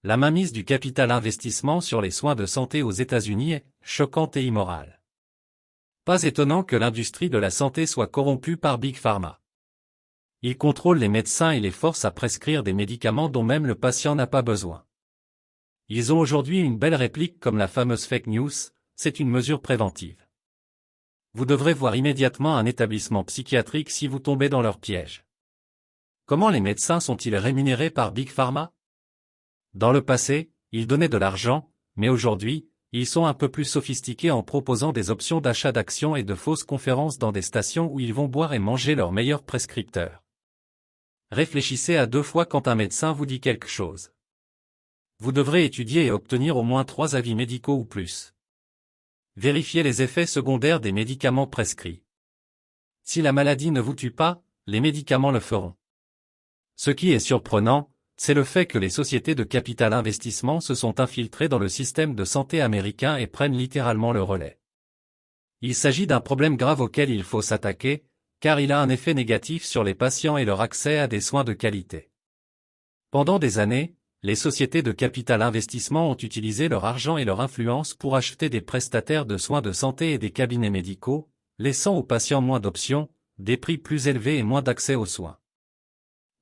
La mainmise du capital investissement sur les soins de santé aux États-Unis est choquante et immorale. Pas étonnant que l'industrie de la santé soit corrompue par Big Pharma. Ils contrôlent les médecins et les forcent à prescrire des médicaments dont même le patient n'a pas besoin. Ils ont aujourd'hui une belle réplique comme la fameuse fake news, c'est une mesure préventive. Vous devrez voir immédiatement un établissement psychiatrique si vous tombez dans leur piège. Comment les médecins sont-ils rémunérés par Big Pharma? Dans le passé, ils donnaient de l'argent, mais aujourd'hui, ils sont un peu plus sophistiqués en proposant des options d'achat d'actions et de fausses conférences dans des stations où ils vont boire et manger leurs meilleurs prescripteurs. Réfléchissez à 2 fois quand un médecin vous dit quelque chose. Vous devrez étudier et obtenir au moins 3 avis médicaux ou plus. Vérifiez les effets secondaires des médicaments prescrits. Si la maladie ne vous tue pas, les médicaments le feront. Ce qui est surprenant, c'est le fait que les sociétés de capital investissement se sont infiltrées dans le système de santé américain et prennent littéralement le relais. Il s'agit d'un problème grave auquel il faut s'attaquer, car il a un effet négatif sur les patients et leur accès à des soins de qualité. Pendant des années, les sociétés de capital investissement ont utilisé leur argent et leur influence pour acheter des prestataires de soins de santé et des cabinets médicaux, laissant aux patients moins d'options, des prix plus élevés et moins d'accès aux soins.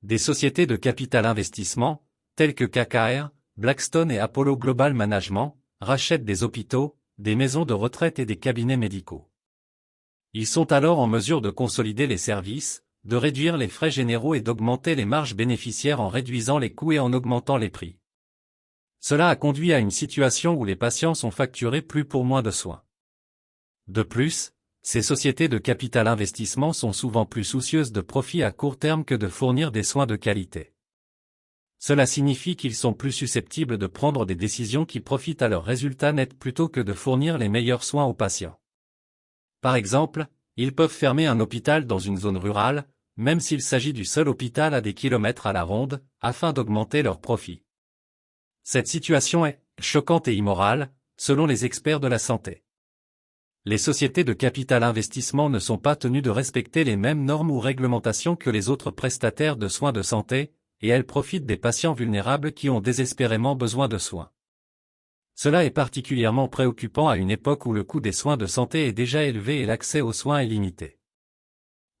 Des sociétés de capital investissement, telles que KKR, Blackstone et Apollo Global Management, rachètent des hôpitaux, des maisons de retraite et des cabinets médicaux. Ils sont alors en mesure de consolider les services, de réduire les frais généraux et d'augmenter les marges bénéficiaires en réduisant les coûts et en augmentant les prix. Cela a conduit à une situation où les patients sont facturés plus pour moins de soins. De plus, ces sociétés de capital investissement sont souvent plus soucieuses de profit à court terme que de fournir des soins de qualité. Cela signifie qu'ils sont plus susceptibles de prendre des décisions qui profitent à leurs résultats nets plutôt que de fournir les meilleurs soins aux patients. Par exemple, ils peuvent fermer un hôpital dans une zone rurale, même s'il s'agit du seul hôpital à des kilomètres à la ronde, afin d'augmenter leurs profits. Cette situation est choquante et immorale, selon les experts de la santé. Les sociétés de capital investissement ne sont pas tenues de respecter les mêmes normes ou réglementations que les autres prestataires de soins de santé, et elles profitent des patients vulnérables qui ont désespérément besoin de soins. Cela est particulièrement préoccupant à une époque où le coût des soins de santé est déjà élevé et l'accès aux soins est limité.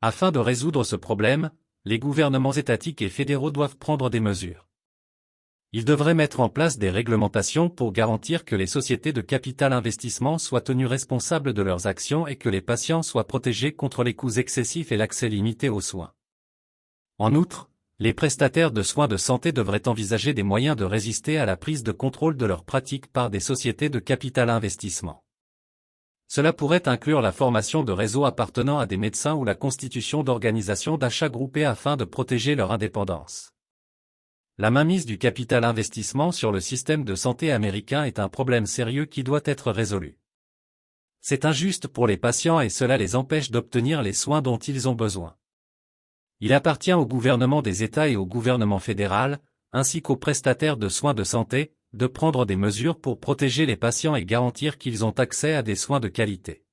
Afin de résoudre ce problème, les gouvernements étatiques et fédéraux doivent prendre des mesures. Ils devraient mettre en place des réglementations pour garantir que les sociétés de capital investissement soient tenues responsables de leurs actions et que les patients soient protégés contre les coûts excessifs et l'accès limité aux soins. En outre, les prestataires de soins de santé devraient envisager des moyens de résister à la prise de contrôle de leurs pratiques par des sociétés de capital investissement. Cela pourrait inclure la formation de réseaux appartenant à des médecins ou la constitution d'organisations d'achat groupées afin de protéger leur indépendance. La mainmise du capital investissement sur le système de santé américain est un problème sérieux qui doit être résolu. C'est injuste pour les patients et cela les empêche d'obtenir les soins dont ils ont besoin. Il appartient au gouvernement des États et au gouvernement fédéral, ainsi qu'aux prestataires de soins de santé, de prendre des mesures pour protéger les patients et garantir qu'ils ont accès à des soins de qualité.